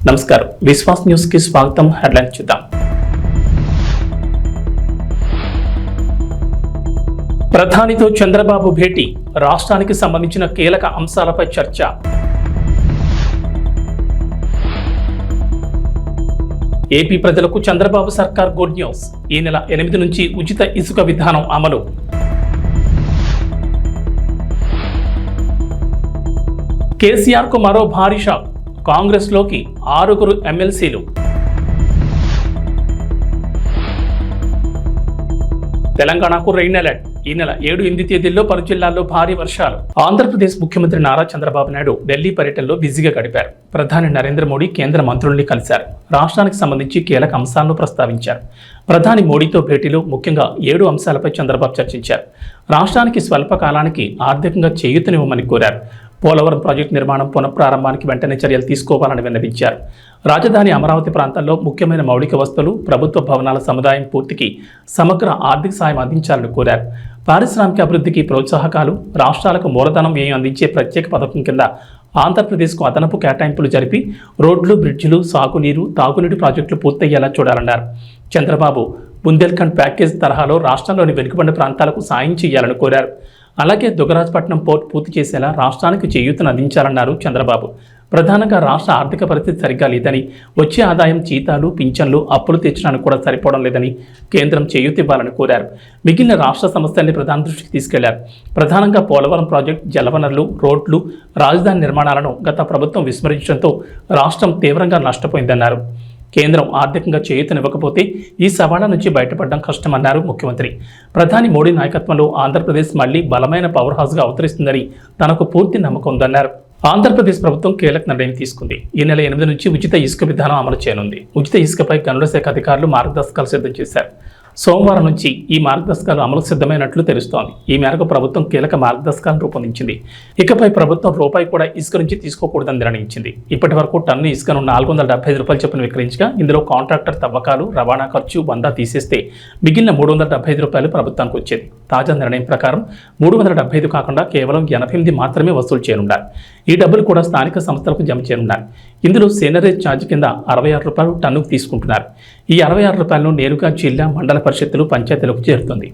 నమస్కారం, విశ్వాస్ న్యూస్ కి స్వాగతం. హెడ్లైన్ చూద్దాం. ప్రధానితో చంద్రబాబు భేటీ, రాష్ట్రానికి సంబంధించిన కీలక అంశాలపై చర్చ. ఏపీ ప్రజలకు చంద్రబాబు సర్కార్ గుడ్ న్యూస్, ఈ నెల 8 నుంచి ఉచిత ఇసుక విధానం అమలు. కేసీఆర్ కు మరో భారీ షాక్, కాంగ్రెస్ లోకి 6 ఎమ్మెల్సీలు. తెలంగాణకు రెయిన్ అలర్ట్, ఈ నెల 7, 8 తేదీల్లో పలు జిల్లాల్లో భారీ వర్షాలు. ఆంధ్రప్రదేశ్ ముఖ్యమంత్రి నారా చంద్రబాబు నాయుడు ఢిల్లీ పర్యటనలో బిజీగా గడిపారు. ప్రధాని నరేంద్ర మోడీ కేంద్ర మంత్రుల్ని కలిశారు. రాష్ట్రానికి సంబంధించి కీలక అంశాలను ప్రస్తావించారు. ప్రధాని మోడీతో భేటీలో ముఖ్యంగా 7 అంశాలపై చంద్రబాబు చర్చించారు. రాష్ట్రానికి స్వల్ప కాలానికి ఆర్థికంగా చేయూతనివ్వమని కోరారు. పోలవరం ప్రాజెక్టు నిర్మాణం పునఃప్రారంభానికి వెంటనే చర్యలు తీసుకోవాలని విన్నవించారు. రాజధాని అమరావతి ప్రాంతంలో ముఖ్యమైన మౌలిక వస్తువులు, ప్రభుత్వ భవనాల సముదాయం పూర్తికి సమగ్ర ఆర్థిక సాయం అందించాలని కోరారు. పారిశ్రామిక అభివృద్ధికి ప్రోత్సాహకాలు, రాష్ట్రాలకు మూలధనం వ్యయం అందించే ప్రత్యేక పథకం కింద ఆంధ్రప్రదేశ్కు అదనపు కేటాయింపులు జరిపి రోడ్లు, బ్రిడ్జిలు, సాగునీరు, తాగునీటి ప్రాజెక్టులు పూర్తయ్యేలా చూడాలన్నారు. చంద్రబాబు బుందేల్ఖండ్ ప్యాకేజ్ తరహాలో రాష్ట్రంలోని వెనుకబడిన ప్రాంతాలకు సాయం చేయాలని కోరారు. అలాగే దుగ్గరాజపట్నం పోర్ట్ పూర్తి చేసేలా రాష్ట్రానికి చేయూతను అందించాలన్నారు చంద్రబాబు. ప్రధానంగా రాష్ట్ర ఆర్థిక పరిస్థితి సరిగ్గా లేదని, వచ్చే ఆదాయం జీతాలు, పింఛన్లు, అప్పులు తీర్చడానికి కూడా సరిపోవడం లేదని కేంద్రం చేయూత ఇవ్వాలని కోరారు. మిగిలిన రాష్ట్ర సమస్యల్ని ప్రధాని దృష్టికి తీసుకెళ్లారు. ప్రధానంగా పోలవరం ప్రాజెక్టు, జలవనరులు, రోడ్లు, రాజధాని నిర్మాణాలను గత ప్రభుత్వం విస్మరించడంతో రాష్ట్రం తీవ్రంగా నష్టపోయిందన్నారు. కేంద్రం ఆర్థికంగా చేయూతనివ్వకపోతే ఈ సవాళ్ల నుంచి బయటపడడం కష్టమన్నారు ముఖ్యమంత్రి. ప్రధాని మోడీ నాయకత్వంలో ఆంధ్రప్రదేశ్ మళ్లీ బలమైన పవర్ హౌస్గా అవతరిస్తుందని తనకు పూర్తి నమ్మకం ఉందన్నారు. ఆంధ్రప్రదేశ్ ప్రభుత్వం కీలక నిర్ణయం తీసుకుంది. ఈ నెల 8 నుంచి ఉచిత ఇసుక విధానం అమలు చేయనుంది. ఉచిత ఇసుకపై గనుల శాఖ అధికారులు మార్గదర్శకాలు సిద్ధం చేశారు. సోమవారం నుంచి ఈ మార్గదర్శకాలు అమలు సిద్ధమైనట్లు తెలుస్తోంది. ఈ మేరకు ప్రభుత్వం కీలక మార్గదర్శకాలను రూపొందించింది. ఇకపై ప్రభుత్వం రూపాయి కూడా ఇసుక నుంచి తీసుకోకూడదని నిర్ణయించింది. ఇప్పటి వరకు టన్ను ఇసుకను 475 రూపాయలు చొప్పున విక్రయించగా ఇందులో కాంట్రాక్టర్ తవ్వకాలు, రవాణా ఖర్చు 100 తీసేస్తే మిగిలిన 375 రూపాయలు ప్రభుత్వానికి వచ్చేది. తాజా నిర్ణయం ప్రకారం 375 కాకుండా కేవలం 88 మాత్రమే వసూలు చేయనున్నారు. ఈ డబ్బులు కూడా స్థానిక సంస్థలకు జమ చేయనున్నారు. ఇందులో సేనరేజ్ ఛార్జ్ కింద 66 రూపాయలు టన్నుకు తీసుకుంటున్నారు. ఈ 66 రూపాయలను నేరుగా జిల్లా, మండల పరిషత్తులు, పంచాయతీలకు చేరుతుంది.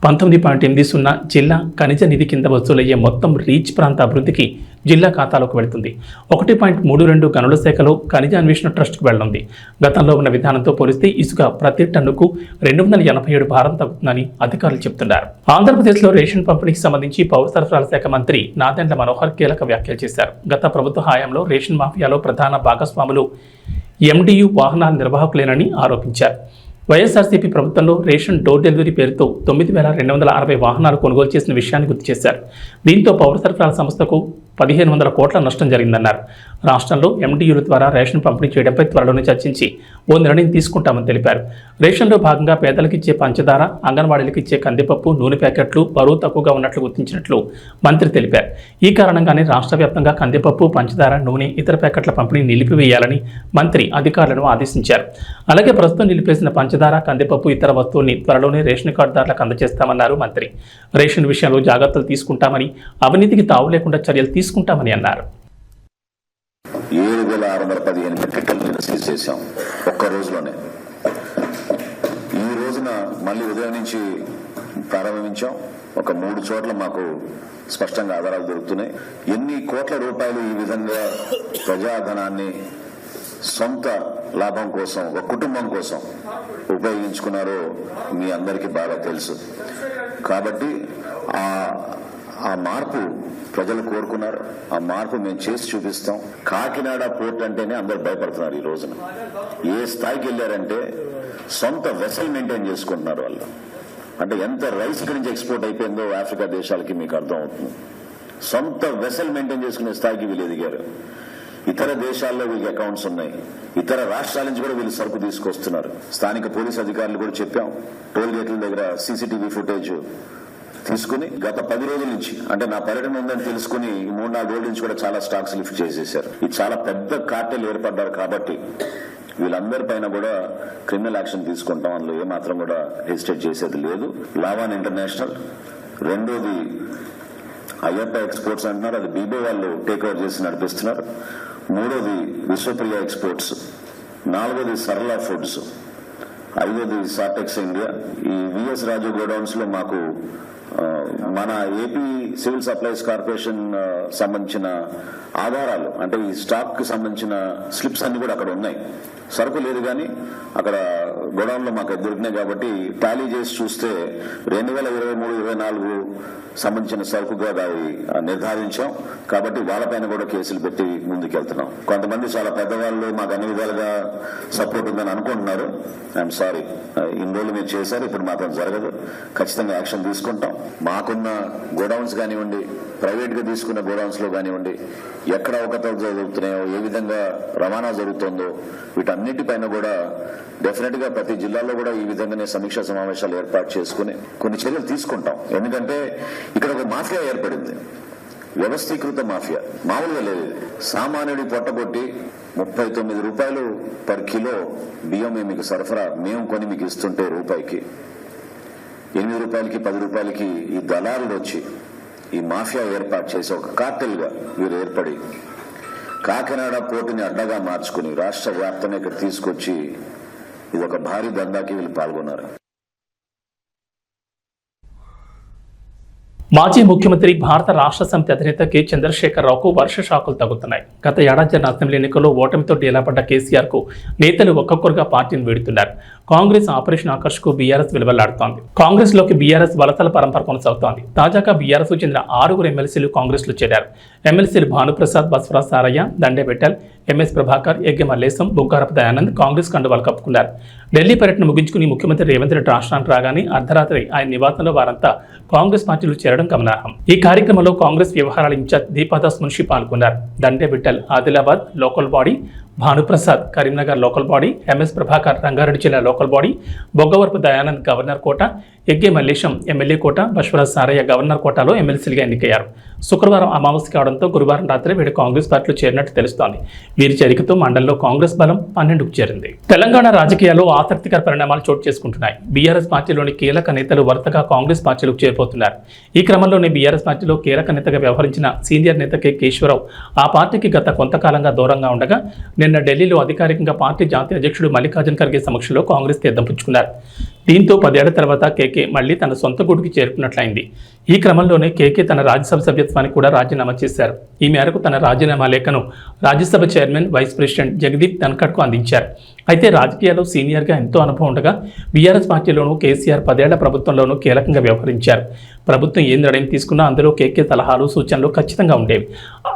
19.80 జిల్లా ఖనిజ నిధి కింద వసూలయ్యే మొత్తం రీచ్ ప్రాంత అభివృద్ధికి జిల్లా ఖాతాలోకి వెళుతుంది. 1.32 గనుల శాఖలో ఖనిజ అన్వేషణ ట్రస్ట్కు వెళ్లనుంది. గతంలో ఉన్న విధానంతో పోలిస్తే ఇసుక ప్రతి టన్నుకు 287 భారం తగ్గుతుందని అధికారులు చెబుతున్నారు. ఆంధ్రప్రదేశ్లో రేషన్ పంపిణీకి సంబంధించి పౌర సరఫరాల శాఖ మంత్రి నాదెండ్ల మనోహర్ కీలక వ్యాఖ్యలు చేశారు. గత ప్రభుత్వ హయాంలో రేషన్ మాఫియాలో ప్రధాన భాగస్వాములు ఎండియు వాహనాల నిర్వాహకులేనని ఆరోపించారు. వైఎస్ఆర్సీపీ ప్రభుత్వంలో రేషన్ డోర్ డెలివరీ పేరుతో 9,260 వాహనాలు కొనుగోలు చేసిన విషయాన్ని గుర్తు చేశారు. దీంతో పౌర సరఫరాల సంస్థకు 1,500 కోట్ల నష్టం జరిగిందన్నారు. రాష్ట్రంలో ఎండియూల ద్వారా రేషన్ పంపిణీ చేయడంపై త్వరలోనే చర్చించి ఓ నిర్ణయం తీసుకుంటామని తెలిపారు. రేషన్లో భాగంగా పేదలకు ఇచ్చే పంచదార, అంగన్వాడీలకు ఇచ్చే కందిపప్పు, నూనె ప్యాకెట్లు బరువు తక్కువగా ఉన్నట్లు గుర్తించినట్లు మంత్రి తెలిపారు. ఈ కారణంగానే రాష్ట్ర వ్యాప్తంగా కందిపప్పు, పంచదార, నూనె, ఇతర ప్యాకెట్ల పంపిణీ నిలిపివేయాలని మంత్రి అధికారులను ఆదేశించారు. అలాగే ప్రస్తుతం నిలిపేసిన పంచదార, కందిపప్పు, ఇతర వస్తువుల్ని త్వరలోనే రేషన్ కార్డుదారులకు అందజేస్తామన్నారు మంత్రి. రేషన్ విషయంలో జాగ్రత్తలు తీసుకుంటామని, అవినీతికి తావు లేకుండా చర్యలు తీసుకుంటామని అన్నారు. 7,615 మెట్రిక్ టన్నులు సీజ్ చేశాం ఒక్క రోజులోనే. ఈ రోజున మళ్ళీ ఉదయం నుంచి ప్రారంభించాం. ఒక 3 చోట్ల మాకు స్పష్టంగా ఆధారాలు దొరుకుతున్నాయి. ఎన్ని కోట్ల రూపాయలు ఈ విధంగా ప్రజాధనాన్ని సొంత లాభం కోసం, ఒక కుటుంబం కోసం ఉపయోగించుకున్నారో మీ అందరికీ బాగా తెలుసు. కాబట్టి ఆ మార్పు ప్రజలు కోరుకున్నారు. ఆ మార్పు మేము చేసి చూపిస్తాం. కాకినాడ పోర్ట్ అంటేనే అందరు భయపడుతున్నారు. ఈ రోజున ఏ స్థాయికి వెళ్ళారంటే సొంత వెసల్ మెయింటైన్ చేసుకుంటున్నారు వాళ్ళు. అంటే ఎంత రైస్ ఇక్కడి నుంచి ఎక్స్పోర్ట్ అయిపోయిందో ఆఫ్రికా దేశాలకి మీకు అర్థం అవుతుంది. సొంత వెసల్ మెయింటైన్ చేసుకునే స్థాయికి వీళ్ళు ఎదిగారు. ఇతర దేశాల్లో వీళ్ళకి అకౌంట్స్ ఉన్నాయి. ఇతర రాష్ట్రాల నుంచి కూడా వీళ్ళు సరుకు తీసుకొస్తున్నారు. స్థానిక పోలీస్ అధికారులు కూడా చెప్పాం. టోల్ గేట్ల దగ్గర సీసీటీవీ ఫుటేజ్ తీసుకుని గత 10 రోజుల నుంచి, అంటే నా పర్యటన ఉందని తెలుసుకుని 3-4 రోజుల నుంచి కూడా చాలా స్టాక్స్ లిఫ్ట్ చేసేశారు. ఇది చాలా పెద్ద కార్టెల్ ఏర్పడ్డారు. కాబట్టి వీళ్ళందరి పైన కూడా క్రిమినల్ యాక్షన్ తీసుకుంటాం. అందులో ఏమాత్రం కూడా హెసిటేట్ చేసేది లేదు. లావాన్ ఇంటర్నేషనల్, రెండోది అయ్యప్ప ఎక్స్పోర్ట్స్ అంటున్నారు. అది బీబో వాళ్ళు టేక్ ఓవర్ చేసి నడిపిస్తున్నారు. మూడోది విశ్వప్రియ ఎక్స్పోర్ట్స్, నాలుగోది సరళ ఫుడ్స్, ఐదోది సాటెక్స్ ఇండియా. ఈ విఎస్ రాజు గోడౌన్స్ లో మాకు మన ఏపీ సివిల్ సప్లైస్ కార్పొరేషన్ సంబంధించిన ఆధారాలు, అంటే ఈ స్టాక్ కి సంబంధించిన స్లిప్స్ అన్ని కూడా అక్కడ ఉన్నాయి. సరుకు లేదు కానీ అక్కడ గోడౌన్ లో మాకు దొరికినాయి కాబట్టి టాలీ చేసి చూస్తే 2023-24 సంబంధించిన సరుకుగా అది నిర్ధారించాం. కాబట్టి వాళ్ళపైన కూడా కేసులు పెట్టి ముందుకెళ్తున్నాం. కొంతమంది చాలా పెద్దవాళ్ళు మాకు అన్ని విధాలుగా సపోర్ట్ ఉందని అనుకుంటున్నారు. ఐఎమ్ సారీ, ఇన్ని రోజులు మీరు చేశారు, ఇప్పుడు మాత్రం జరగదు. ఖచ్చితంగా యాక్షన్ తీసుకుంటాం. మాకున్న గోడౌన్స్ కానివ్వండి, ప్రైవేట్ గా తీసుకున్న గోడౌన్స్ లో కానివ్వండి, ఎక్కడ అవకతవకలు జరుగుతున్నాయో, ఏ విధంగా రవాణా జరుగుతుందో, వీటన్నిటిపైన కూడా డెఫినెట్ గా ప్రతి జిల్లాలో కూడా ఈ విధంగానే సమీక్షా సమావేశాలు ఏర్పాటు చేసుకుని కొన్ని చర్యలు తీసుకుంటాం. ఎందుకంటే ఇక్కడ ఒక మాఫియా ఏర్పడింది, వ్యవస్థీకృత మాఫియా, మామూలుగా లేదు. సామాన్యుడి పొట్టగొట్టి 39 రూపాయలు పర్ కిలో బియ్యం మీకు సరఫరా మేము కొని మీకు ఇస్తుంటే రూపాయికి 8 రూపాయలకి 10 రూపాయలకి ఈ దళారులు వచ్చి ఈ మాఫియా ఏర్పాటు చేసి ఒక కార్టెల్ గా వీరు ఏర్పడి కాకినాడ పోర్టుని అడ్డగా మార్చుకుని రాష్ట్ర వ్యాప్తంగా ఇక్కడ తీసుకొచ్చి ఇది ఒక భారీ దందాకి వీళ్ళు పాల్గొన్నారు. మాజీ ముఖ్యమంత్రి భారత రాష్ట్ర సమితి అధినేత కె చంద్రశేఖరరావుకు వర్ష షాకులు తగ్గుతున్నాయి. గత ఏడాది జరిగిన అసెంబ్లీ ఎన్నికల్లో ఓటమితో డేలాపడ్డ కేసీఆర్ కు నేతలు ఒక్కొక్కరుగా పార్టీని వీడుతున్నారు. కాంగ్రెస్ ఆపరేషన్ ఆకర్ష్ కు బీఆర్ఎస్ విలువలాడుతోంది. కాంగ్రెస్ లోకి బీఆర్ఎస్ వలసల పరంపర కొనసాగుతోంది. తాజాగా బీఆర్ఎస్ చెందిన 6 ఎమ్మెల్సీలు కాంగ్రెస్ లో చేరారు. ఎమ్మెల్సీలు భానుప్రసాద్, బస్వరాజ్ సారయ్య, దండే విఠల్, ఎంఎస్ ప్రభాకర్, ఎగ్గె మల్లేశం, బుగ్గారపు దయానంద్ కాంగ్రెస్ కండువాలు కప్పుకున్నారు. ఢిల్లీ పర్యటన ముగించుకుని ముఖ్యమంత్రి రేవంత్ రెడ్డి రాష్ట్రానికి రాగానే అర్ధరాత్రి ఆయన నివాసంలో వారంతా కాంగ్రెస్ పార్టీలో చేరడం గమనార్హం. ఈ కార్యక్రమంలో కాంగ్రెస్ వ్యవహారాల ఇన్ఛార్జ్ దీపాదాస్ మున్షి పాల్గొన్నారు. Dande Vittal Adilabad local body, Bhanuprasad Karimnagar local body, MS Prabhakar Rangareddy జిల్లా local body, Boggavarapu Dayanand governor quota, Egge Mallesham MLA quota, Baswaraj Saraiah governor కోటాలో ఎమ్మెల్సీలుగా ఎన్నికయ్యారు. శుక్రవారం అమావాస్య కావడంతో గురువారం రాత్రి వీడు కాంగ్రెస్ పార్టీలో చేరినట్టు తెలుస్తోంది. వీరి చేరికతో మండలంలో కాంగ్రెస్ బలం 12కు చేరింది. తెలంగాణ రాజకీయాల్లో ఆసక్తికర పరిణామాలు చోటు చేసుకుంటున్నాయి. బీఆర్ఎస్ పార్టీలోని కీలక నేతలు వరుసగా కాంగ్రెస్ పార్టీలకు చేరిపోతున్నారు. ఈ క్రమంలోనే బీఆర్ఎస్ పార్టీలో కీలక నేతగా వ్యవహరించిన సీనియర్ నేత కె కేశవరావు ఆ పార్టీకి గత కొంతకాలంగా దూరంగా ఉండగా నిన్న ఢిల్లీలో అధికారికంగా పార్టీ జాతీయ అధ్యక్షుడు మల్లికార్జున ఖర్గే సమక్షంలో కాంగ్రెస్ తీర్థం పుచ్చుకున్నారు. దీంతో 10 ఏళ్ల తర్వాత కేకే మళ్లీ తన సొంత గూడుకి చేరుకున్నట్లయింది. ఈ క్రమంలోనే కేకే తన రాజ్యసభ సభ్యత్వానికి కూడా రాజీనామా చేశారు. ఈ మేరకు తన రాజీనామా లేఖను Rajya Sabha chairman, vice president Jagdeep ధన్ఖడ్కు అందించారు. అయితే రాజకీయాల్లో సీనియర్గా ఎంతో అనుభవం ఉండగా బీఆర్ఎస్ పార్టీలోనూ కేసీఆర్ 10 ఏళ్ల ప్రభుత్వంలోనూ కీలకంగా వ్యవహరించారు. ప్రభుత్వం ఏ నిర్ణయం తీసుకున్నా అందులో కేకే సలహాలు, సూచనలు ఖచ్చితంగా ఉండేవి.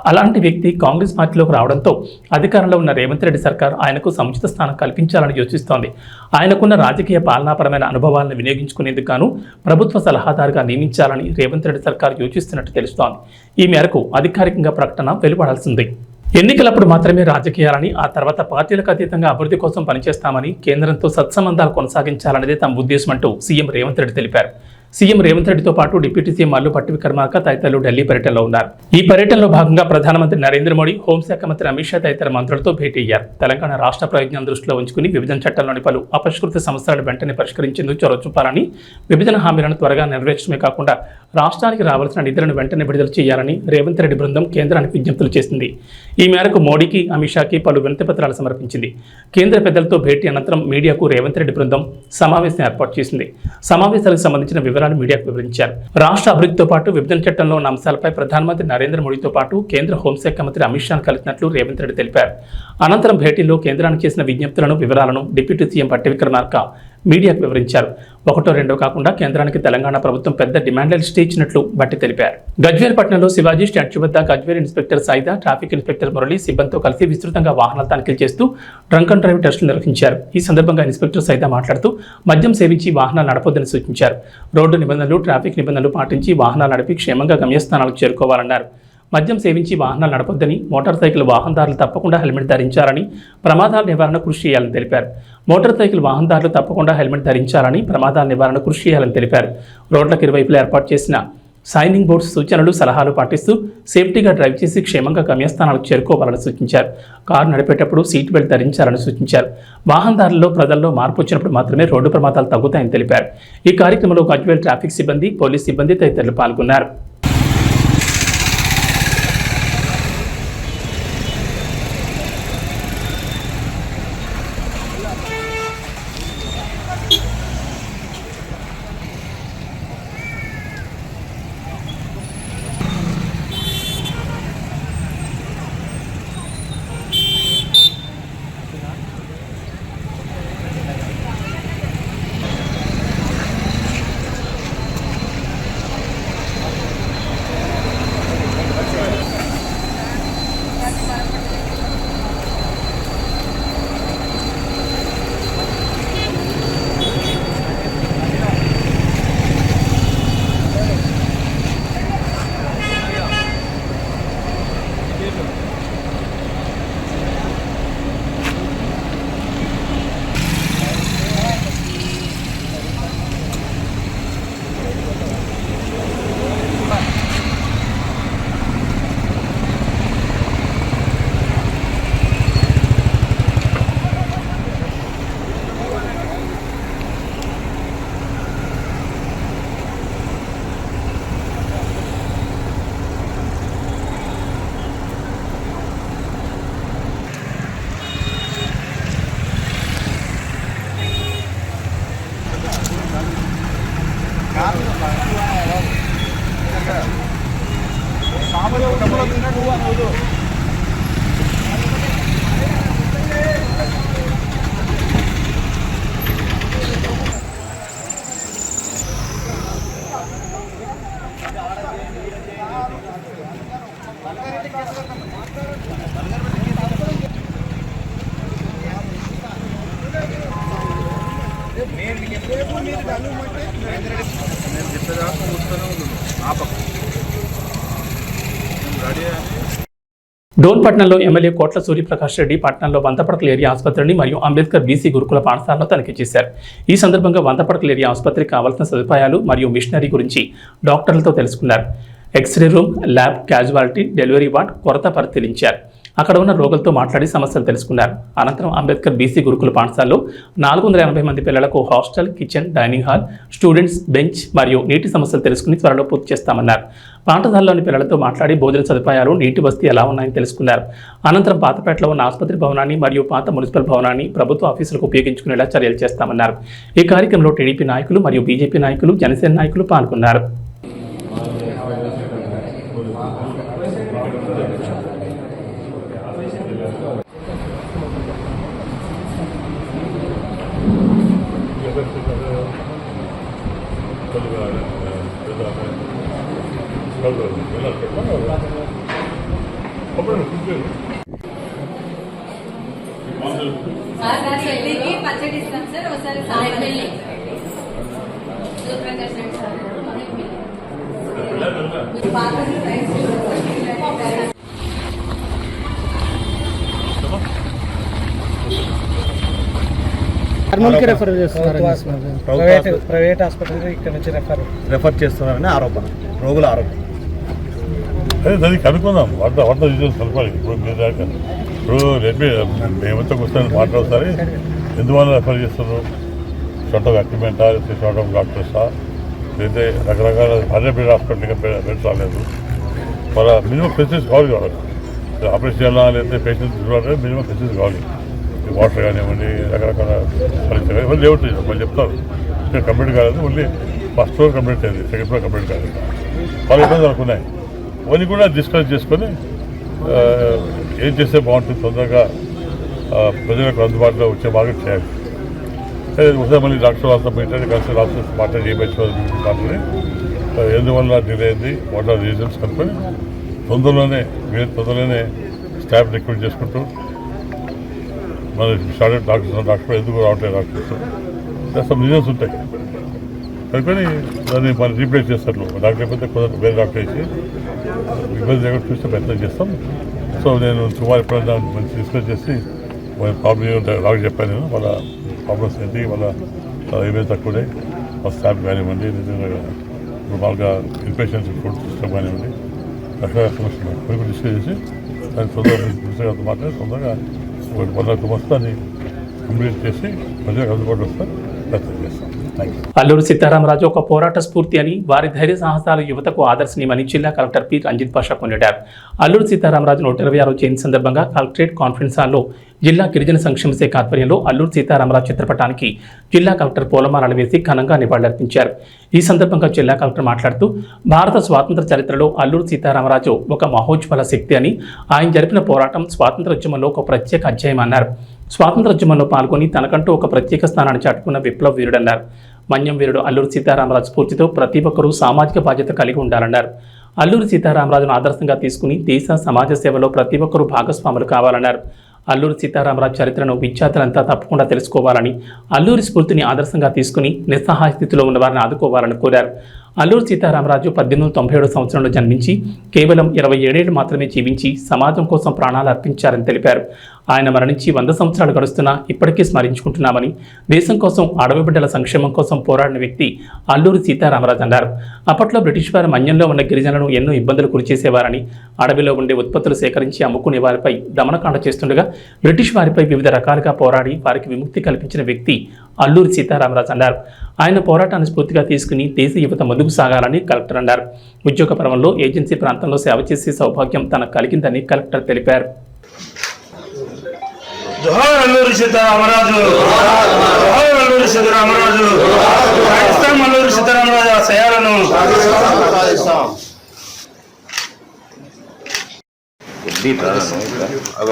అలాంటి వ్యక్తి కాంగ్రెస్ పార్టీలోకి రావడంతో అధికారంలో ఉన్న రేవంత్ రెడ్డి సర్కార్ ఆయనకు సముచిత స్థానం కల్పించాలని యోచిస్తోంది. ఆయనకున్న రాజకీయ పాలనాపరమైన అనుభవాలను వినియోగించుకునేందుకు గాను ప్రభుత్వ సలహాదారుగా నియమించాలని రేవంత్ రెడ్డి సర్కార్ యోచిస్తున్నట్టు తెలుస్తోంది. ఈ మేరకు అధికారికంగా ప్రకటన వెలువడాల్సింది. ఎన్నికలప్పుడు మాత్రమే రాజకీయాలని, ఆ తర్వాత పార్టీలకు అతీతంగా అభివృద్ధి కోసం పనిచేస్తామని, కేంద్రంతో సత్సంబంధాలు కొనసాగించాలనేదే తమ ఉద్దేశం అంటూ సీఎం రేవంత్ రెడ్డి తెలిపారు. సీఎం రేవంత్ రెడ్డితో పాటు డిప్యూటీ సీఎం మల్లు భట్టి విక్రమార్క తదితరులు ఢిల్లీ పర్యటనలో ఉన్నారు. ఈ పర్యటనలో భాగంగా ప్రధానమంత్రి నరేంద్ర మోడీ, హోంశాఖ మంత్రి అమిత్ షా తదితర మంత్రులతో భేటీ అయ్యారు. తెలంగాణ రాష్ట్ర ప్రయోజనాలను దృష్టిలో ఉంచుకుని విభజన చట్టంలోని పలు అపరిష్కృత సమస్యలను వెంటనే పరిష్కరించేందుకు చొరవ చూపాలని, విభజన హామీలను త్వరగా నెరవేర్చడమే కాకుండా రాష్ట్రానికి రావాల్సిన నిధులను వెంటనే విడుదల చేయాలని రేవంత్ రెడ్డి బృందం కేంద్రానికి విజ్ఞప్తులు చేసింది. ఈ మేరకు మోడీకి, అమిత్ షాకి పలు వినతి పత్రాలు సమర్పించింది. కేంద్ర పెద్దలతో భేటీ అనంతరం మీడియాకు రేవంత్ రెడ్డి బృందం సమావేశం ఏర్పాటు చేసింది. సమావేశాలకు సంబంధించిన వివరాలు మీడియాకు వివరించారు. రాష్ట్ర అభివృద్ధితో పాటు విభజన చట్టంలో ఉన్న అంశాలపై ప్రధానమంత్రి నరేంద్ర మోడీతో పాటు కేంద్ర హోంశాఖ మంత్రి అమిత్ షాను కలిసినట్లు రేవంత్ రెడ్డి తెలిపారు. అనంతరం భేటీలో కేంద్రానికి చేసిన విజ్ఞప్తులను, వివరాలను డిప్యూటీ సీఎం భట్టి విక్రమార్క మీడియాకు వివరించారు. 1, 2 కాకుండా కేంద్రానికి తెలంగాణ ప్రభుత్వం పెద్ద డిమాండ్ లిస్ట్ ఇచ్చినట్లు భట్టి తెలిపారు. గజ్వేల్ పట్టణంలో శివాజీ స్టాచ్యూ వద్ద Gajwel inspector Saida, traffic inspector Murali సిబ్బందితో కలిసి విస్తృతంగా వాహనాల తనిఖీలు చేస్తూ డ్రంక్ అండ్ డ్రైవ్ టెస్టులు నిర్వహించారు. ఈ సందర్భంగా ఇన్స్పెక్టర్ సాయిదా మాట్లాడుతూ మద్యం సేవించి వాహనాలు నడపొద్దని సూచించారు. రోడ్డు నిబంధనలు, ట్రాఫిక్ నిబంధనలు పాటించి వాహనాలు నడిపి క్షేమంగా గమ్యస్థానాలకు చేరుకోవాలన్నారు. మద్యం సేవించి వాహనాలు నడపొద్దని, మోటార్ సైకిల్ వాహనదారులు తప్పకుండా హెల్మెట్ ధరించాలని, ప్రమాదాల నివారణ కృషి చేయాలని తెలిపారు. మోటార్ సైకిల్ వాహనదారులు తప్పకుండా హెల్మెట్ ధరించాలని, ప్రమాదాల నివారణ కృషి చేయాలని తెలిపారు. రోడ్లకు ఇరువైపులా ఏర్పాటు చేసిన సైనింగ్ బోర్డ్స్ సూచనలు, సలహాలు పాటిస్తూ సేఫ్టీగా డ్రైవ్ చేసి క్షేమంగా గమ్యస్థానాలకు చేరుకోవాలని సూచించారు. కారు నడిపేటప్పుడు సీట్ బెల్ట్ ధరించాలని సూచించారు. వాహనదారుల్లో, ప్రజల్లో మార్పు వచ్చినప్పుడు మాత్రమే రోడ్డు ప్రమాదాలు తగ్గుతాయని తెలిపారు. ఈ కార్యక్రమంలో గజ్వేల్ ట్రాఫిక్ సిబ్బంది, పోలీస్ సిబ్బంది తదితరులు పాల్గొన్నారు. డోన్పట్నంలో ఎమ్మెల్యే కోట్ల సూర్యప్రకాష్ రెడ్డి పట్టణంలో వందపడకల ఏరియా ఆసుపత్రిని మరియు అంబేద్కర్ బీసీ గురుకుల పాఠశాలను తనిఖీ చేశారు. ఈ సందర్భంగా వందపడకల ఏరియా ఆసుపత్రికి కావాల్సిన సదుపాయాలు మరియు మిషనరీ గురించి డాక్టర్లతో తెలుసుకున్నారు. X ray room, lab, casualty, delivery ward కొరత పరిశీలించారు. అక్కడ ఉన్న రోగులతో మాట్లాడి సమస్యలు తెలుసుకున్నారు. అనంతరం అంబేద్కర్ బీసీ గురుకుల పాఠశాలలో 480 మంది పిల్లలకు hostel, kitchen, dining hall, students bench మరియు నీటి సమస్యలు తెలుసుకుని త్వరలో పూర్తి చేస్తామన్నారు. పాఠశాలలోని పిల్లలతో మాట్లాడి భోజన సదుపాయాలు, నీటి వసతి ఎలా ఉన్నాయని తెలుసుకున్నారు. అనంతరం పాతపేటలో ఉన్న ఆసుపత్రి భవనాన్ని మరియు పాత మున్సిపల్ భవనాన్ని ప్రభుత్వ ఆఫీసులకు ఉపయోగించుకునేలా చర్యలు చేస్తామన్నారు. ఈ కార్యక్రమంలో టీడీపీ నాయకులు మరియు బీజేపీ నాయకులు, జనసేన నాయకులు పాల్గొన్నారు. పచ్చడి ఇస్తాం సార్. ఒకసారి కర్నూలుకి రెఫర్ చేస్తున్నారు. ప్రైవేట్ హాస్పిటల్ ఇక్కడ నుంచి రెఫర్ చేస్తున్నారని ఆరోపణ, రోగుల ఆరోపణ. అదే దానికి కనుక్కుందాం. వంట డీటెయిల్స్ కనుక్కోవాలి. ఇప్పుడు మీరు దాకా ఇప్పుడు రేపే మేమంతా కూర్చొని మాట్లాడతారు. ఎందువల్ల రెఫర్ చేస్తున్నారు? షార్ట్ ఆఫ్ ఎక్విప్మెంటా, లేకపోతే షార్ట్ ఆఫ్ డాక్టర్సా, లేకపోతే రకరకాల అదే బెడ్ హాస్పిటల్గా బెడ్స్ రాలేదు. వాళ్ళ మినిమం ఫెసిలిటీస్ కావాలి. ఆపరేషన్ చేయాలా, లేకపోతే పేషెంట్స్ చూడాలంటే మినిమం ఫెసిలిటీస్ కావాలి. వాటర్ కానివ్వండి, రకరకాల పరిస్థితులు ఇవన్నీ లేవుతాయి. వాళ్ళు చెప్తారు ఇంకా కంప్లీట్ కాలేదు, ఓన్లీ ఫస్ట్ ఫ్లోర్ కంప్లీట్ అయింది, సెకండ్ ఫ్లోర్ కంప్లీట్ కాలేదు. వాళ్ళు ఇబ్బందులు అనుకున్నాయి. అవన్నీ కూడా డిస్కస్ చేసుకొని ఏం చేస్తే బాగుంటుంది, తొందరగా ప్రజలకు అందుబాటులో వచ్చే మార్గం చేయాలి. ఒకసారి మళ్ళీ డాక్టర్ వాళ్ళతో మీటండి, కన్సల్ట్ ఆఫీసర్స్ మాట్లాడి మాట్లాడి ఎందువల్ల డిలే అయింది, వాట్ ఆర్ రీజన్స్ కనుక్కొని తొందరలోనే స్టాఫ్ రిక్రూట్ చేసుకుంటూ మన స్టార్టెడ్ డాక్టర్ ఎందుకు రావట్లేదు డాక్టర్స్ సమ్ రీజన్స్ ఉంటాయి కనుకొని దాన్ని మనం రీప్లేస్ చేస్తారు. డాక్టర్ అయిపోతే కొందరు వేరే డాక్టర్ వేసి ఇబ్బంది లేకుండా చూస్తే ప్రయత్నం చేస్తాం. సో నేను సుమారు ఎప్పుడైనా మంచి డిస్కస్ చేసి వాళ్ళ ప్రాబ్లం డాక్టర్ చెప్పాను. నేను వాళ్ళ ప్రాబ్లమ్స్ ఏంటి, వాళ్ళ ఏమేమి తక్కువనే వాళ్ళ స్టాఫ్ కానివ్వండి, నిజంగా మామూలుగా ఇన్పేషెంట్స్ ఫుడ్ సిస్టమ్ కానివ్వండి, రకరకాల సమస్యలు కొన్ని డిస్కస్ చేసి దాన్ని తొందరగా మాట్లాడి తొందరగా 1 వస్తాన్ని కంప్లీట్ చేసి ప్రజలకు అందుబాటులో వస్తారు ప్రయత్నం చేస్తాం. అల్లూరు సీతారామరాజు ఒక పోరాట స్ఫూర్తి అని, వారి ధైర్య సాహసాలు యువతకు ఆదర్శనీయమని జిల్లా కలెక్టర్ పి రంజిత్ పాషా కొనియాడారు. అల్లూరు సీతారామరాజు 126వ జయంతి సందర్భంగా కలెక్టరేట్ కాన్ఫరెన్స్ హాల్లో జిల్లా గిరిజన సంక్షేమ శాఖ ఆధ్వర్యంలో అల్లూరు సీతారామరాజు చిత్రపటానికి జిల్లా కలెక్టర్ పూలమాలలు వేసి ఘనంగా నివాళులర్పించారు. ఈ సందర్భంగా జిల్లా కలెక్టర్ మాట్లాడుతూ భారత స్వాతంత్ర చరిత్రలో అల్లూరు సీతారామరాజు ఒక మహోజ్వల శక్తి అని, ఆయన జరిపిన పోరాటం స్వాతంత్రోద్యమంలో ఒక ప్రత్యేక అధ్యాయం అన్నారు. స్వాతంత్రోద్యమంలో పాల్గొని తనకంటూ ఒక ప్రత్యేక స్థానాన్ని చాటుకున్న విప్లవ వీరుడన్నారు. మన్యం వీరుడు అల్లూరు సీతారామరాజు స్ఫూర్తితో ప్రతి ఒక్కరూ సామాజిక బాధ్యత కలిగి ఉండాలన్నారు. అల్లూరు సీతారామరాజును ఆదర్శంగా తీసుకుని దేశ సమాజ సేవలో ప్రతి ఒక్కరూ భాగస్వాములు కావాలన్నారు. అల్లూరు సీతారామరాజు చరిత్రను విద్యార్థులంతా తప్పకుండా తెలుసుకోవాలని, అల్లూరి స్ఫూర్తిని ఆదర్శంగా తీసుకుని నిస్సహాయ స్థితిలో ఉన్న వారిని ఆదుకోవాలని కోరారు. అల్లూరు సీతారామరాజు 1897 సంవత్సరంలో జన్మించి కేవలం 27 ఏళ్లు మాత్రమే జీవించి సమాజం కోసం ప్రాణాలు అర్పించారని తెలిపారు. ఆయన మరణించి 100 సంవత్సరాలు గడుస్తున్నా ఇప్పటికీ స్మరించుకుంటున్నామని, దేశం కోసం, అడవి బిడ్డల సంక్షేమం కోసం పోరాడిన వ్యక్తి అల్లూరి సీతారామరాజు అన్నారు. అప్పట్లో బ్రిటిష్ వారు మన్యంలో ఉన్న గిరిజనులను ఎన్నో ఇబ్బందులు గురిచేసేవారని, అడవిలో ఉండే ఉత్పత్తులు సేకరించి అమ్ముకునే వారిపై దమనకాండ చేస్తుండగా బ్రిటిష్ వారిపై వివిధ రకాలుగా పోరాడి వారికి విముక్తి కల్పించిన వ్యక్తి అల్లూరి సీతారామరాజు అన్నారు. ఆయన పోరాటాన్ని స్ఫూర్తిగా తీసుకుని దేశ యువత ముందుకు సాగాలని కలెక్టర్ అన్నారు. ఉద్యోగ పర్వంలో ఏజెన్సీ ప్రాంతంలో సేవ చేసే సౌభాగ్యం తనకు కలిగిందని కలెక్టర్ తెలిపారు. జోహార్ అల్లూరి సీతారామరాజు, జోహార్ అల్లూరి సీతారామరాజు, పాకిస్తాన్ అల్లూరి సీతారామరాజు ఆశయాలను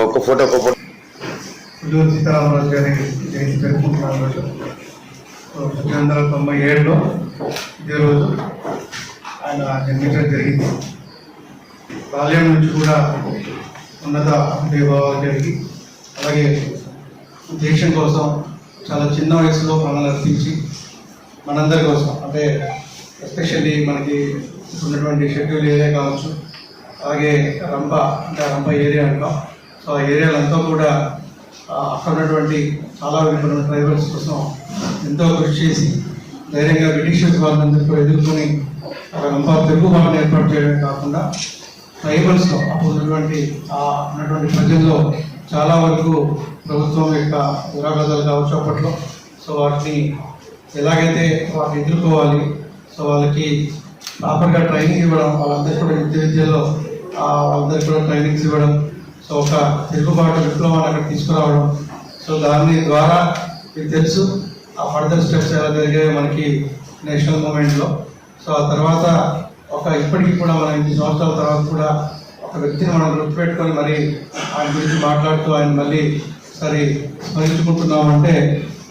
ఒక ఫోటో అల్లూరి సీతారామరాజు గారి జయంతి జరుపుకుంటున్నాం. రోజు 1997లో ఇదే రోజు ఆయన జన్మించడం జరిగింది. బాల్యం నుంచి కూడా ఉన్నత అనుభవాలు జరిగి, అలాగే దేశం కోసం చాలా చిన్న వయసులో ప్రాణాలు అర్పించి మనందరి కోసం, అంటే ఎస్పెషల్లీ మనకి ఉన్నటువంటి షెడ్యూల్ ఏరియా కావచ్చు, అలాగే రంప అంటే రంప ఏరియా అంటాం. సో ఆ ఏరియాలంతా కూడా అక్కడ ఉన్నటువంటి చాలా విభిన్న ట్రైబల్స్ కోసం ఎంతో కృషి చేసి ధైర్యంగా బ్రిటిషర్స్ వాళ్ళందరూ కూడా ఎదుర్కొని రంప తెలుగు వాళ్ళని ఏర్పాటు చేయడమే కాకుండా ట్రైబల్స్లో అప్పుడు ఉన్నటువంటి ప్రజల్లో చాలా వరకు ప్రభుత్వం యొక్క విరాగాలు కావచ్చు అప్పట్లో. సో వాటిని ఎలాగైతే వాటిని ఎదుర్కోవాలి, సో వాళ్ళకి ప్రాపర్గా ట్రైనింగ్ ఇవ్వడం, వాళ్ళందరికీ కూడా విద్యలో వాళ్ళందరికీ కూడా ట్రైనింగ్స్ ఇవ్వడం, సో ఒక తిరుగుబాటు విప్లవాన్ని అక్కడ తీసుకురావడం. సో దాని ద్వారా మీకు తెలుసు ఆ ఫర్దర్ స్టెప్స్ ఎలా జరిగాయో మనకి నేషనల్ మూమెంట్లో. సో ఆ తర్వాత ఇప్పటికీ కూడా మనం 8 సంవత్సరాల తర్వాత కూడా ఒక వ్యక్తిని మనం గుర్తుపెట్టుకొని మరి ఆయన గురించి మాట్లాడుతూ ఆయన మళ్ళీ సరి స్మరించుకుంటున్నామంటే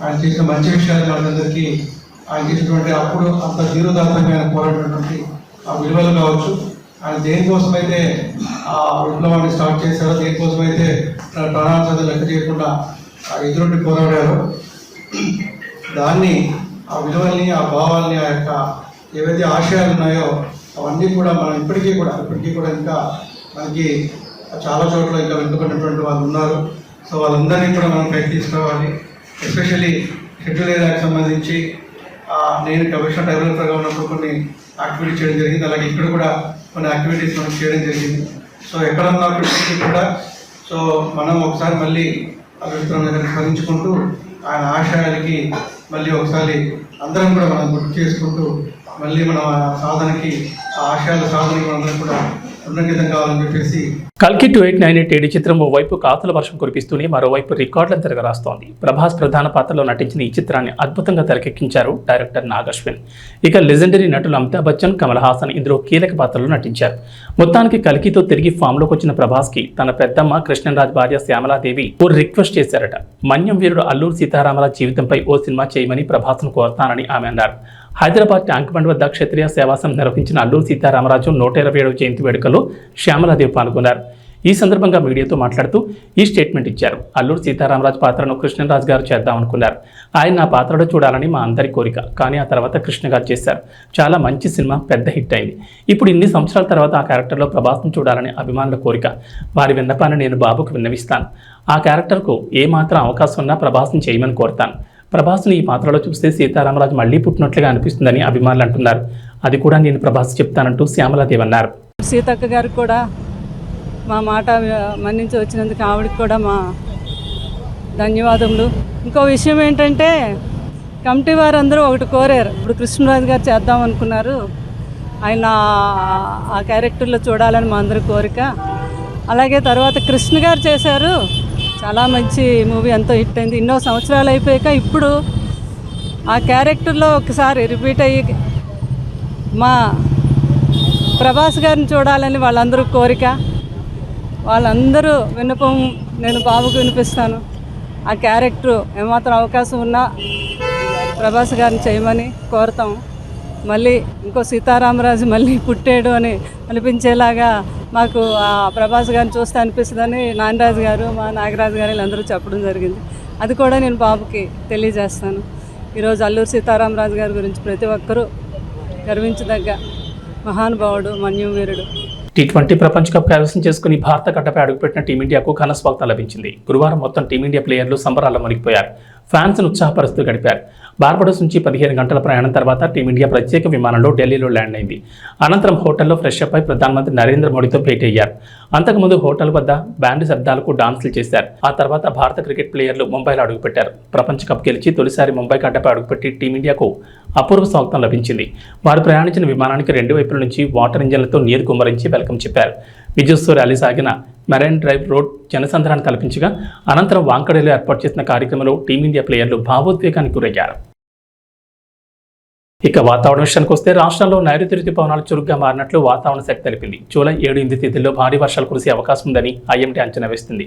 ఆయన చేసిన మంచి విషయాలు మనందరికీ ఆయన చేసినటువంటి అప్పుడు అంత ధీరోదాత్తంగా ఆయన పోరాడినటువంటి ఆ విలువలు కావచ్చు, ఆయన దేనికోసమైతే ఆ విప్లవాన్ని స్టార్ట్ చేశారో, దేనికోసమైతే ప్రాణాల చదువు లెక్క చేయకుండా ఎదురుండి పోరాడారో దాన్ని, ఆ విలువల్ని, ఆ భావాల్ని, ఆ యొక్క ఏవైతే ఆశయాలు ఉన్నాయో అవన్నీ కూడా మనం ఇప్పటికీ కూడా ఇంకా మనకి చాలా చోట్ల ఇంకా వెనుకబడినటువంటి వాళ్ళు ఉన్నారు. సో వాళ్ళందరినీ కూడా మనం ప్రయత్నించుకోవాలి. ఎస్పెషల్లీ షెడ్యూల్ ఏరియాకి సంబంధించి నేను కమిషనర్ డెవలపర్గా ఉన్నప్పుడు కొన్ని యాక్టివిటీస్ చేయడం జరిగింది. అలాగే ఇక్కడ కూడా కొన్ని యాక్టివిటీస్ మనం చేయడం జరిగింది. సో ఎక్కడన్నా కూడా సో మనం ఒకసారి మళ్ళీ అభివృద్ధి దగ్గర స్మరించుకుంటూ ఆయన ఆశయాలకి మళ్ళీ ఒకసారి అందరం కూడా మనం గుర్తు చేసుకుంటూ మళ్ళీ మనం సాధనకి, ఆ ఆశయాల సాధనకి మనందరం కూడా ఉన్నంకితం కావాలని చెప్పేసి. కల్కి 2898 చిత్రం ఓవైపు కాతుల వర్షం కురిపిస్తూనే మరోవైపు రికార్డులను తిరగరాస్తోంది. ప్రభాస్ ప్రధాన పాత్రలో నటించిన ఈ చిత్రాన్ని అద్భుతంగా తెరకెక్కించారు డైరెక్టర్ నాగశ్విన్. ఇక లెజెండరీ నటులు అమితాబ్ బచ్చన్, కమల్ హాసన్ ఇందులో కీలక పాత్రలో నటించారు. మొత్తానికి కల్కితో తిరిగి ఫామ్లోకి వచ్చిన ప్రభాస్కి తన పెద్దమ్మ కృష్ణరాజ్ భార్య శ్యామలాదేవి ఓ రిక్వెస్ట్ చేశారట. మన్యం వీరుడు అల్లూరి సీతారామరాజు జీవితంపై ఓ సినిమా చేయమని ప్రభాస్ను కోరతానని ఆమె అన్నారు. హైదరాబాద్ ట్యాంక్ బండ్ వద్ద క్షత్రియ సేవాసం నిర్వహించిన అల్లూరి సీతారామరాజు 127వ జయంతి వేడుకలో శ్యామలాదేవి పాల్గొన్నారు. ఈ సందర్భంగా మీడియాతో మాట్లాడుతూ ఈ స్టేట్మెంట్ ఇచ్చారు. అల్లూరి సీతారామరాజు పాత్రను కృష్ణరాజు గారు చేద్దామనుకున్నారు. ఆయన నా పాత్రలో చూడాలని మా అందరి కోరిక. కానీ ఆ తర్వాత కృష్ణ గారు చేశారు. చాలా మంచి సినిమా, పెద్ద హిట్ అయింది. ఇప్పుడు ఇన్ని సంవత్సరాల తర్వాత ఆ క్యారెక్టర్లో ప్రభాస్ను చూడాలని అభిమానుల కోరిక. వారి విన్నపాన్ని నేను బాబుకు విన్నవిస్తాను. ఆ క్యారెక్టర్కు ఏమాత్రం అవకాశం ఉన్నా ప్రభాస్ని చేయమని కోరుతాను. ప్రభాస్ని ఈ పాత్రలో చూస్తే సీతారామరాజు మళ్లీ పుట్టినట్లుగా అనిపిస్తుందని అభిమానులు అంటున్నారు. అది కూడా నేను ప్రభాస్ చెప్తానంటూ శ్యామలాదేవి అన్నారు. సీతక్క గారికి కూడా మా మాట మన్నించి వచ్చినందుకు ఆవిడకి కూడా మా ధన్యవాదములు. ఇంకో విషయం ఏంటంటే కమిటీ వారందరూ ఒకటి కోరారు. ఇప్పుడు కృష్ణరాజు గారు చేద్దాం అనుకున్నారు. ఆయన ఆ క్యారెక్టర్లో చూడాలని మా అందరి కోరిక. అలాగే తర్వాత కృష్ణ గారు చేశారు. చాలా మంచి మూవీ, ఎంతో హిట్ అయింది. ఎన్నో సంవత్సరాలు అయిపోయాక ఇప్పుడు ఆ క్యారెక్టర్లో ఒకసారి రిపీట్ అయ్యి మా ప్రభాస్ గారిని చూడాలని వాళ్ళందరూ కోరిక. వాళ్ళందరూ విన్నపం నేను బాబుకు వినిపిస్తాను. ఆ క్యారెక్టర్ ఏమాత్రం అవకాశం ఉన్నా ప్రభాస్ గారిని చేయమని కోరుతాం. మళ్ళీ ఇంకో సీతారామరాజు మళ్ళీ పుట్టాడు అని అనిపించేలాగా మాకు ఆ ప్రభాస్ గారిని చూస్తే అనిపిస్తుందని నాగరాజు గారు, మా నాగరాజు గారు వీళ్ళందరూ చెప్పడం జరిగింది. అది కూడా నేను బాబుకి తెలియజేస్తాను. ఈరోజు అల్లూరి సీతారామరాజు గారి గురించి ప్రతి ఒక్కరూ గర్వించదగ్గ మహానుభావుడు, మన్యం వీరుడు. T20 ప్రపంచ కప్ కైవసం చేసుకుని భారత గడ్డపై అడుగుపెట్టిన టీమిండియాకు ఘన స్వాగతం లభించింది. గురువారం మొత్తం టీమిండియా ప్లేయర్లు సంబరాల్లో మునిగిపోయారు. ఫ్యాన్స్ను ఉత్సాహపరుస్తూ గడిపారు. బార్బడోస్ నుంచి 15 గంటల ప్రయాణం తర్వాత టీమిండియా ప్రత్యేక విమానంలో ఢిల్లీలో ల్యాండ్ అయింది. అనంతరం హోటల్లో ఫ్రెష్ అప్ అయి ప్రధానమంత్రి నరేంద్ర మోడీతో భేటీ అయ్యారు. అంతకుముందు హోటల్ వద్ద బ్యాండ్ శబ్దాలకు డాన్సులు చేశారు. ఆ తర్వాత భారత క్రికెట్ ప్లేయర్లు ముంబైలో అడుగుపెట్టారు. ప్రపంచ కప్ గెలిచి తొలిసారి ముంబై గడ్డపై అడుగుపెట్టి టీమిండియాకు అపూర్వ స్వాగతం లభించింది. వారు ప్రయాణించిన విమానానికి 2 వైపుల నుంచి వాటర్ ఇంజన్లతో నీరు కుమ్మరించి వెల్కమ్ చెప్పారు. విజయోత్సవ ర్యాలీ సాగిన మెరైన్ డ్రైవ్ రోడ్ జనసంద్రాన్ని కల్పించగా అనంతరం వాంకడేలో ఏర్పాటు చేసిన కార్యక్రమంలో టీమిండియా ప్లేయర్లు భావోద్వేగానికి గురయ్యారు. ఇక వాతావరణ విషయానికి వస్తే రాష్ట్రంలో నైరుతి రుతుపవనాలు చురుగ్గా మారినట్లు వాతావరణ శాఖ తెలిపింది. జూలై 7-8 తేదీల్లో భారీ వర్షాలు కురిసే అవకాశం ఉందని ఐఎండీ అంచనా వేస్తుంది.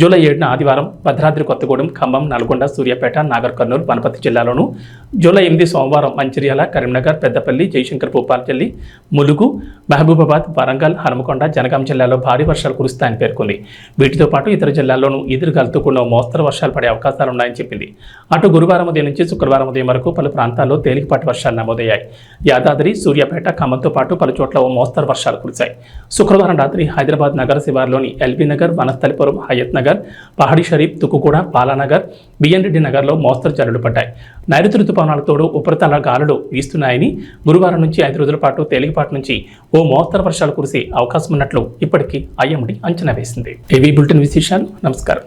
జూలై 7న ఆదివారం భద్రాద్రి కొత్తగూడెం, ఖమ్మం, నల్గొండ, సూర్యాపేట, నాగర్ కర్నూలు, వనపర్తి జిల్లాలోను, జూలై 8 సోమవారం మంచిర్యాల, కరీంనగర్, పెద్దపల్లి, జయశంకర్ భూపాలపల్లి, ములుగు, మహబూబాబాద్, వరంగల్, హనుమకొండ, జనగాం జిల్లాలో భారీ వర్షాలు కురుస్తాయని పేర్కొంది. వీటితో పాటు ఇతర జిల్లాల్లోనూ ఈదురుగాలులతో కూడిన మోస్తరు వర్షాలు పడే అవకాశాలున్నాయని చెప్పింది. అటు గురువారం ఉదయం నుంచి శుక్రవారం ఉదయం వరకు పలు ప్రాంతాల్లో తేలికపాటి వర్షాలు నమోదయ్యాయి. యాదాద్రి, సూర్యాపేట, ఖమ్మంతో పాటు పలు చోట్ల ఓ మోస్తరు వర్షాలు కురిశాయి. శుక్రవారం రాత్రి హైదరాబాద్ నగర శివారులోని ఎల్బీ నగర్, వనస్థలిపురం, హయత్ నగర్, పహాడీ షరీఫ్, తుక్కుగూడ, బాలానగర్, బిఎన్ రెడ్డి నగర్లో మోస్తరు జల్లులు పడ్డాయి. నైరుతి రుతుపవనాల తోడు ఉపరితల గాలులు వీస్తున్నాయని, గురువారం నుంచి 5 రోజుల పాటు తేలికపాటి నుంచి ఓ మోస్తరు వర్షాలు కురిసే అవకాశం ఉన్నట్లు ఇప్పటికీ ఐఎండీ అంచనా వేసింది. ఏవీ బులెటిన్ విశేషాలు. నమస్కారం.